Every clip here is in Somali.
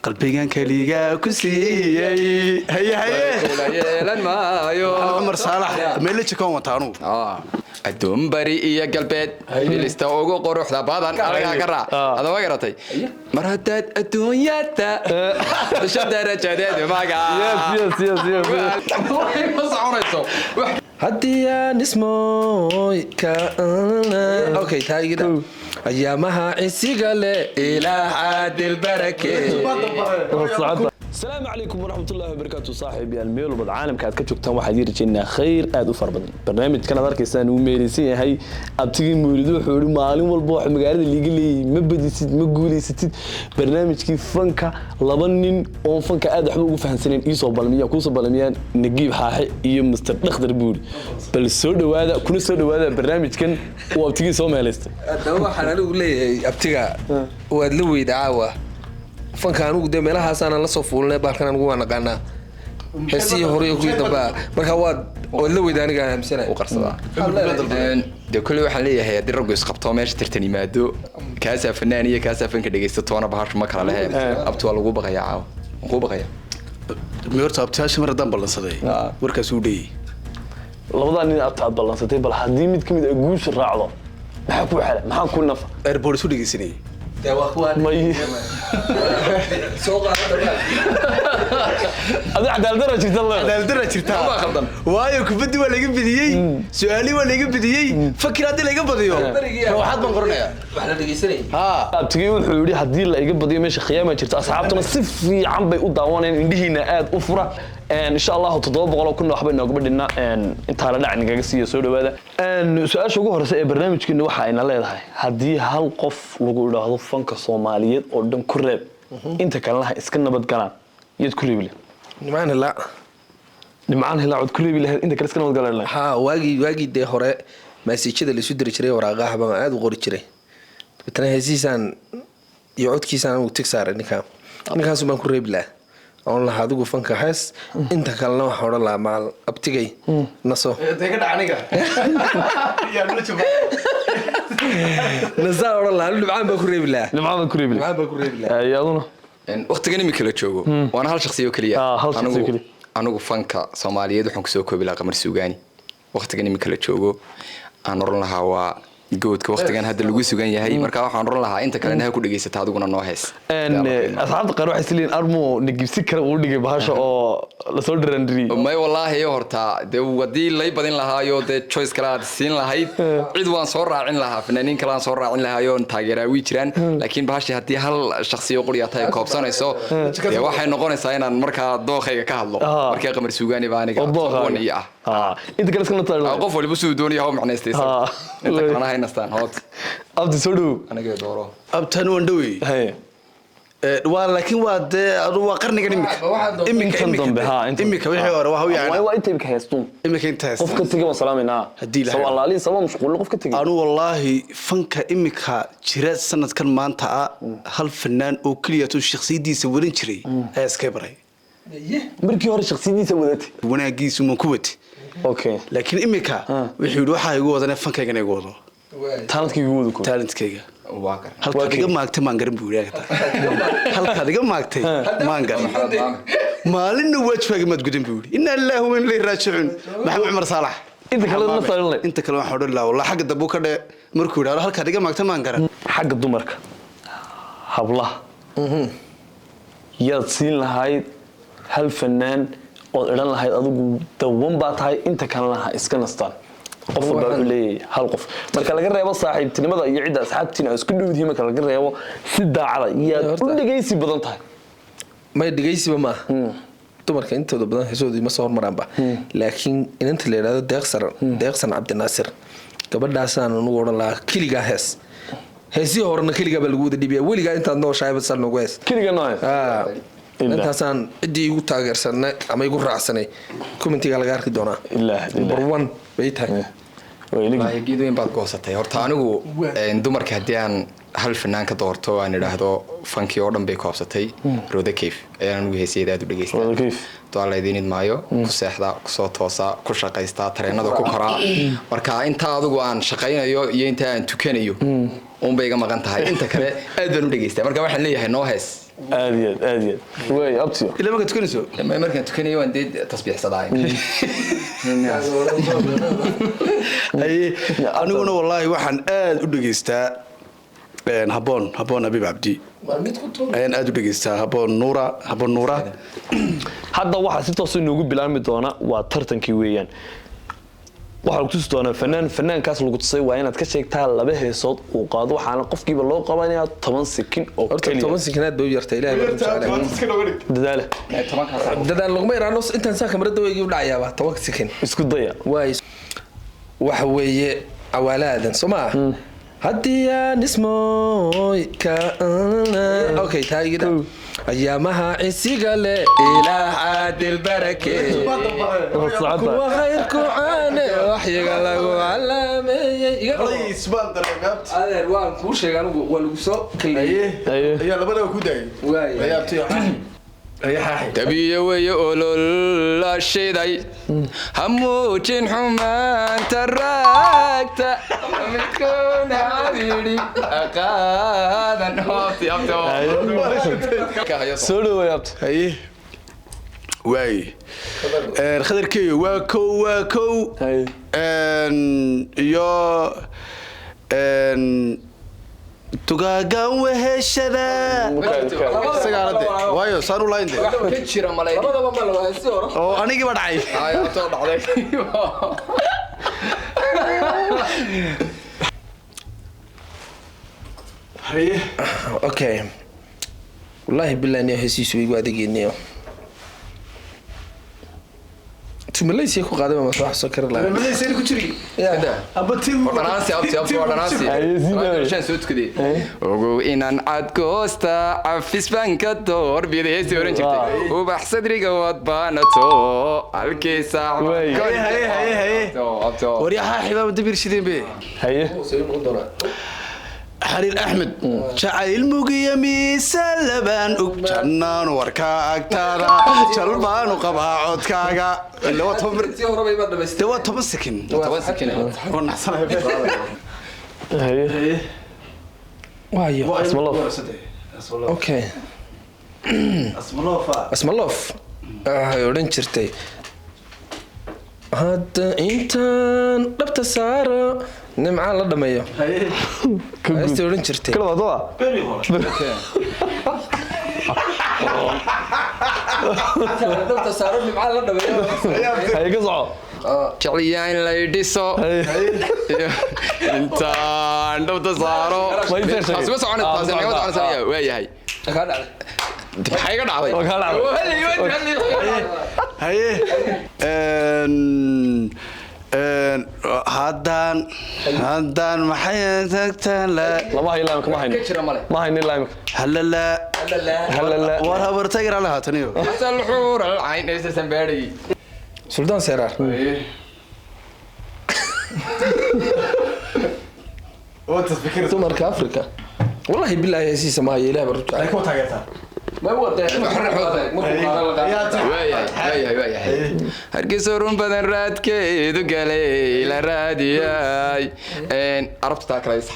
qalbigan kaliga ku siiyay yeelan maayo Umar Saalax meel jikoon wataanu adoon bari iyo galbeed ilista ugu quruxda badan anaga ka raac hada waa garatay mar hadaad adduunyada bisha darajadeed maga haddii aan ismooy ka okay taagida ayaamaha cisiga leh ilaah caadil barakee السلام عليكم ورحمة الله وبركاته صاحب يا الميل وبعد عالم كانت كتبتها واحد يرجعنا خير أدو فربنا برنامج كان ذلك السنة وميرسين هاي أبتدي مولدو حوري معلوم والبوح مقارد اللي يقول لي ما بدي ست ما قولي ست برنامج كيف فنكا لبنين أو فنكا أدو حبوب فهن سنين يصوب بالمية كوصوب بالمية نجيب حاحي يوم مستقدر بوري بل السود وهذا كل السود وهذا برنامج كان وأبتدي سوى مالست ده حنا نقول لي أبتدي وادلوي دعوة fanka anugu de meelahaasana la soo fuulnay baalkan anugu waan naqaanaa heesii hore ku daba marka waad la weydaaniga hamsana u qarsada de kulli waxaan leeyahay haddii raggu isqabto meesha tirtan yimaado kaasa fanaaniye kaasa fanka dhageysto toona bahashu ma kala lehe abtu waa lagu baqayaa caaw ugu baqaya meerta abtaasha mar dan balansaday warkaas uu dheeyay labadan nin abtaad balansatay bal haddii mid kamid ah guush raacdo maxaa ku xala maxaa ku nafa airport isu dhageysanay ماي سوق هذا عدالة درجة الله عدالة درجة ما خلطن وايو كبدي ولا يقبديي سؤالي ولا يقبديي فكر هذا اللي يقبديو واحد من قرنيا waxna dhageysanayn abtigay wuxuu yiri hadii la iga badiyo meesha khiyaama jirta asxaabtuna si fiican bay u daawanayeen indhihiina aad u fura insha Allah 700 kun waxba inoo gabadhina inta la dhacay nigaga siiyo soo dhawaada su'aasha ugu horeysa ee barnaamijkeena waxa ayna leedahay hadii hal qof lagu yiraahdo fanka Soomaaliyeed oo dhan ku reeb inta kalena iska nabad galaan yad ku reebi nimcaan hela cod ku reebi lahayd inta kale iska nabad galaan ha waagi de hore message-da la isu diri jiray waraaqaha baa aad u qori jiray bitana heesiisan iyo codkiisan uu tigsaar ninkaas baan ku reebi lahaa oo la hadigu fanka hees inta kalena waxa oran la maal abtigay naso deega dhacaniga yaa la jooga nasaa oran la nimcaan baan ku reebi lahaa nimcaan ku reebi lahaa ayaduna waqtigan imika la joogo waana hal shakhsiyo kaliya anigu fanka Soomaaliyeed waxaan ku soo koobi lahaa Qamar Suugaani waqtigan imika la joogo aan oran lahaa waa goodka waqtigan hadda lagu sugan yahay marka waxaan oran lahaa inta kalena ha ku dhageysata adiguna noo hees asxaabta qaar waxay isleen armo nigibsi kale uu dhigay bahasha oo la soo dirandiri may wallahi horta de wadii lay badin lahaayo de choice kala siin lahayd cid waan soo raacin lahaa fanaaniin kala aan soo raacin lahaayo taageerawi jiraan laakiin bahasha hadii hal shakhsiyo qoriya tahay koobsanayso de waxay noqonaysaa inaan marka dooqayga ka hadlo markii Qamar Suugaani baa aniga qooniya inta kale iska taagna qof waliba soo doonaya oo macnaystaysa inta kana haynastaan hood abdi soo dhow aniga dooro abtan wandhowi waa laakiin waa de waa qarniga imika wixii hore waa hawiyaan waa inta imika heesto imika inta heesto qofka tagay salaamina Soomaaliya sabab mashquul qofka tagay anu wallahi fanka imika jira sanadkan maanta hal fanaan oo kaliya tuu shakhsiyadiisa wadan jiray ayaa iska baray markii hore shakhsiyadiisa wadatay wanaagiisu ma ku wati okay laakiin imika wixii waxa igu wadana fankayga igu wado talentkayga halka diga maagtay maan garan buu yahay halka diga maagtay maan garan maalina wajhaaga mad gudan buu inna lillahi wa inna ilayhi raaji'un maxamed Umar Saalax inta kale waxaan oran lahaa wallahi xagga dab uu ka dhee markuu yiraahdo halka diga maagtay maan garan xagga dumarka hablaha yaad siin lahayd hal fanaan oo iran lahayd adigu dawan baa tahay inta kalena iska nastaan qof baa u leeyahay hal qof marka laga reebo saaxiibtinimada iyo cid asxaabtina isku dhawdii marka laga reebo si daacada iyo u dhageysi badan tahay ma dhageysi ma dumarka intooda badan heesoodii ma soo hormaraanba laakiin inta la yiraahdo deeqsan Cabdinaasir gabadhaasaan ugu oran lahaa kiliga heesii horena kiliga baa lagu wada dhibiyaa weliga inta noo shaayba sal noogu hees kiliga noo intaasaan cidii igu taageersanay ama igu raacsanay commentiga laga arki doonaa number 1 bay tahay wallahi geedoyin baad goosatay horta anigu dumarka hadii aan hal fanaan ka doorto aan iraahdo fanki oo dhan bay koobsatay Roda Cave ayaan ugu heesayda u dhageystay Roda Cave to alla idin maayo ku seexda ku soo toosa ku shaqaysta tareenada ku koraa marka inta adigu aan shaqaynayo iyo inta aan tukanayo bay iga maqan tahay inta kale aad baan u dhageystay marka waxaan leeyahay noo hees aad way abtiyo ila ma tukanayso markaan tukanayo waan deed tasbiixsadaay aniguna wallahi waxaan aad u dhageystaa haboon Habib Abdi ayaan aad u dhageystaa haboon nuura hadda waxa si toos ah noogu bilaami doona waa tartankii weeyaan waxa lagu tusi doonaa fanaankaas lagu tusay waa inaad ka sheegtaa laba heesood uu qaado waxaana qofkiiba loo qabanayaa 10 sekin oo kaliya 10 sekinaad bay yartay ilaahay dadaal laguma yaraano intaan saa kamarada weeyii u dhacayaa 10 sekin isku daya waxa weeye awaalaadan Soomaa haddii aan ismooy ka okay taagida ayaamaha cisiga le ilaah adil barakee kuwa khayrku caane waxyiga lagu calaameyey isbaan dareegaabti adeer waan kuu sheegay anigu waa lagu soo kaliyey ayaa labadaba ku daayay ayaabtiyo tabiya weeye olol shiday hamuujin xumaanta raagta midkoona yidhi aqaadan hoobti soo dhawaay abti haye waay khadarkeeyo waa kow iyo tugaagan weheshada sagaalade waayo saan u laayinde ka jira malay labadaba ma lawa si hore oo anigiiba dhacay soo dhacday haye okay wallahi billahi hesiisu way adeegniyo Malaysia ku qaaday ma soo kar la Malaysia ku jiri abatin wadanaasi wadanaasi shan soo tukadey ogo inaan cad goosta afis banka door bideeyay oran jirtay ubax sadriga wad baanato halkeesa haye wariyaha xibaab dabir shideen be haye حرير أحمد شعيل مقيمي سلبان جنان وركا أكتارا شلبان وقبها عود كاغا اللي هو تمسكن ونحسن هي وايو اسم الله اوكي اسم الله يورين جرتي هذا انتان دبت سارة نمعان لا دميو هاي يورين جرتي كل وضوء دبت سارة نمعان لا دميو هاي قصعو جعليان لا يدسو انتان دبت سارة بس عن التاسع نقعد عن سنة ويا هاي حاجة نعطي هاي هادان ما حياتكتان لا ما هي لايمك ما هي لايمك هلا ورها برتقر على هاتنيو حتى الحور العين ليس سنباري سلطان سيرار ثم افريقيا والله بالله يا سيسي ما هي لا برجع كم تاغيرتا ما هو ده hargeysa run badan raadkeedu galay la raadiyay arabta taaklaysa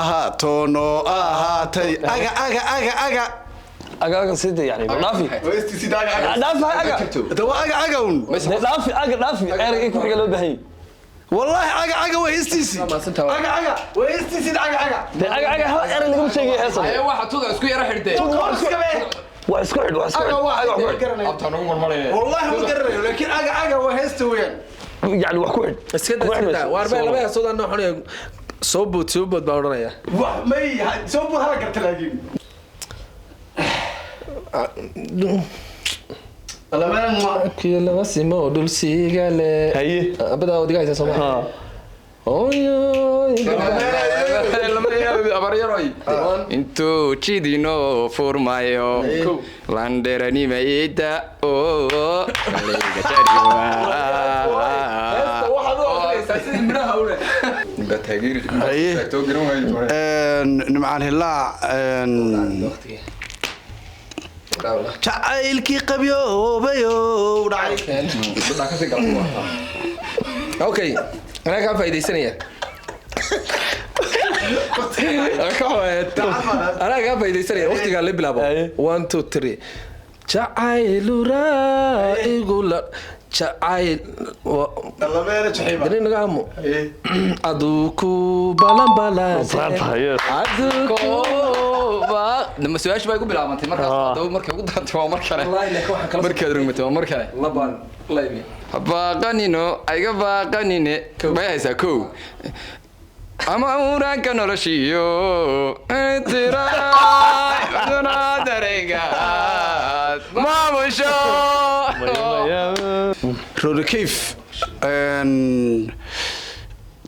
aha toono ahaatay aga sida yani dhaafi dhaafi erey ku xiga loo baahan والله عقا وهستيسي عقا وهستيسي عقا هل erey lagu sheegay heesan ay waxa tuga isku yara xirtay waa isku xidh والله ما قرر لكن عقا وهست وين يعني wax ku xidh iska daa waarba laba heesood aan xunay soo bood baa oranaya may soo bood hala garta laakiin كي لا سيمو دول سيغالي هي ابدا وديغايسا سوما intuu jidino furmayo landerani mayda oo نمعان هلا jacaylkii qabyo bayo dhacay okay ana ka faa'iideysanaya أنا قاعد يدري وقتي قال لي بلابو 1 2 3 جعيل راي يقول جعيل الله ما يرجع دري نقامو أدوكو بلان بلان أدوكو لما سواش بيقول بلا ما أنت مرة دو مرة يقول ده توا مرة كله مرة كده رمته مرة كله الله بان الله يبي باقنينو أيها باقنينه ما هي سكو أما أوران كانوا رشيو ترى بدنا درجات ما مشوا رود كيف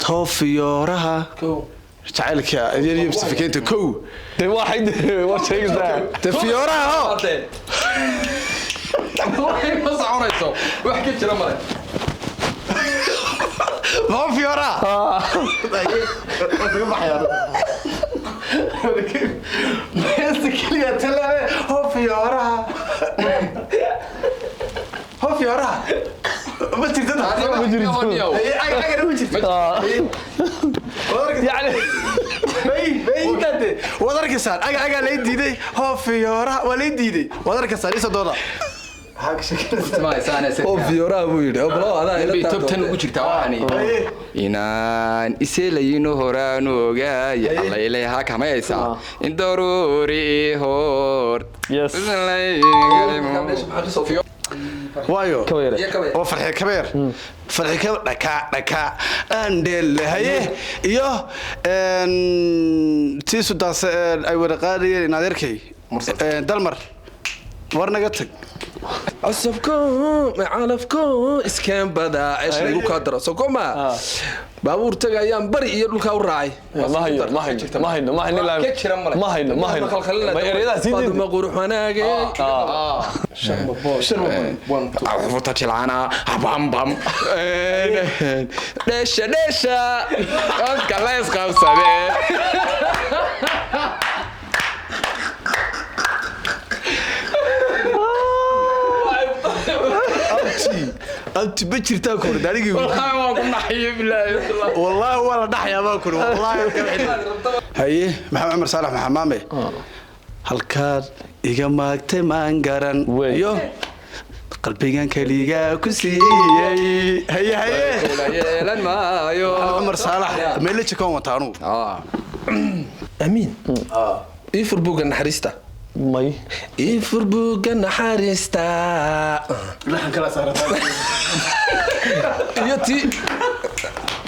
توفيورها تعالك يا يبس فكنت كو ده واحد وش هيك تفيورها واحد بس عوريته واحد كتير مرة ما فيورا بس كلية تلا هو فيورا هو فيورا ما تقدر يعني وضرك سال اجا لي ديدي هو فيورا ولي ديدي وضرك سال يسو دودا ما سانه أو فيورا بويد أو بلا أنا بي توب 10 ugu jirta waxani inaan iseelayno horaan ogaay alla ilaaha kamaysa in daruri hor yes وايو كوير وفرحي كبير فرحي كبير دكا اندل هيه iyo tiisu daas ay wada qaadayeen adeerkay dalmar warnaga tag عصبكم معالفكم اسكان بدا ايش لو كادر سوكما بابور تغايان بري iyo dhulka u raacay ما هي ما يريد سيدي ما قروح wanaaga عفوت جلعنا بام بام دشا كلا اسقابسده أنت بتشرتها كور داريجي والله ما كنا حي بالله والله ولا ضحية ما كور والله هاي محمد عمر صالح محمامي هالكار إيجا ماكتة مانجران يو قلبي كان كليجا كسي هي لن ما يو عمر صالح ميلي تكون وطانو امين يفربوق النحريستا ماي يفربوق النحريستا لحن كلا صارت يتي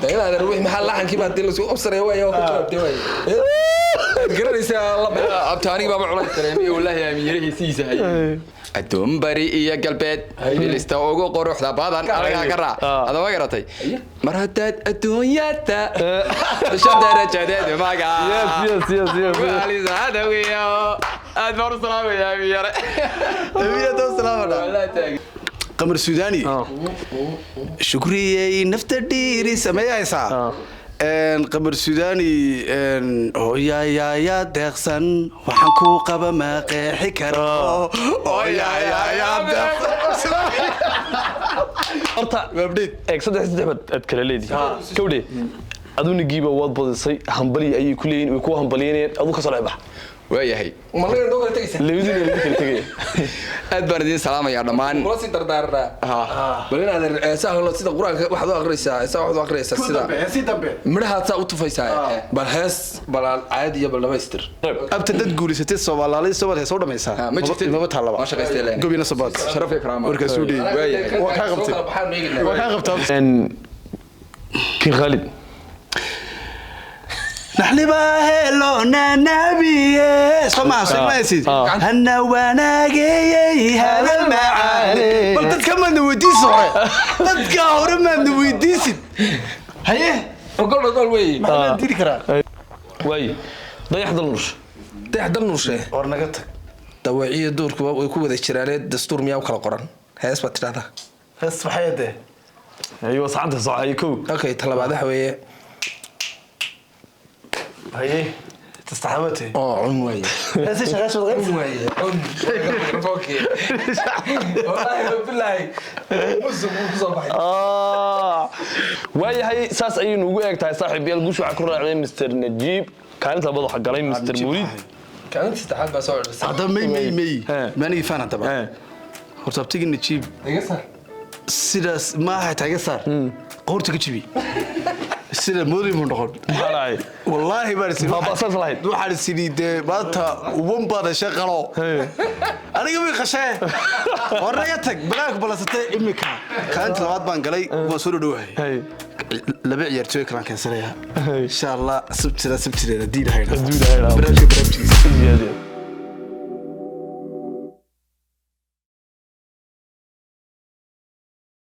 دايما هذا الروح محل لحن كيف هدي له سوق ابصر يا ويا وكتب دواي قرريس الله abtaani baba culay tareemay wallahi amiirihii siisay adoon bari iyo galbeed bilista ugu quruxda badan anaga ka raac adaba garatay mar hadaad adoonyada shadarajadeed maga yes ali zaada wiyo aad baro salaam ya amiire amiire doo salaam wallahi taag قمر سوداني شكري نفط ديري سميعيسا قمر سوداني يا دخسن وحنكو قبا ما قيحي كرو يا دخسن horta eeg saddex ad kala leedii kowdhe aduna giiba wad badisay hambali ayay ku leeyeen way ku hambaliyeen adu ka soo leebax waayahay malay doo kala tagaysa leedii kala tagay aad baan idin salaamaya dhamaan kula si dardaarna balina aad sahlo sida quraanka waxaad u aqriyaysaa sida سي دمبي midhaha taa u tufaysaa bal hees bal caadi iyo bal dhamaystir abta dad guulisatay Soomaaliyeed soo wada soo dhamaysa ma talaba ma shaqaystay leen gobina sabaad sharaf iyo karaama warka suudi waa ka qabtay كي خالد نحن باهلو نبي سمع سيد هنا وانا جاي هذا المعاني بل كمان وديس تدك هورما وديس هيه قول وي ما ندير كرا واي ضيح دلنوش نوشه ورنقتك دواعيه دورك way ku wada jiraan dastuur miyaa kala qoran hees baad tiraahdaa hees waxayde ايوه صعدت صعيكو okay talabaad waxa weeye هيه تستحمته عن واي هسه شغال شغل عن واي عن اوكي والله بالله waayahay saas ayaynu ugu eeg tahay saaxiibayaal guusha waxaa ku raacday Mr Najiib kaalinta labada waxa galay Mr Murid كانت استحال بس هذا مي ماني فانا طبعا horta abtigi Najiib iga saar sidaas ma aha taga saar qoorta ka jibi sida moodi mu noqon maxay wallahi baan si ma basas lahayd waxaan sidii maanta uban baada shaqalo aniga way qashee horreeya tag balaak balasatay imika kaanta labaad baan galay waa soo dhawahay laba ciyaartooy kala keensanaya insha Allah sabtida diidahayna barnaamijkiisa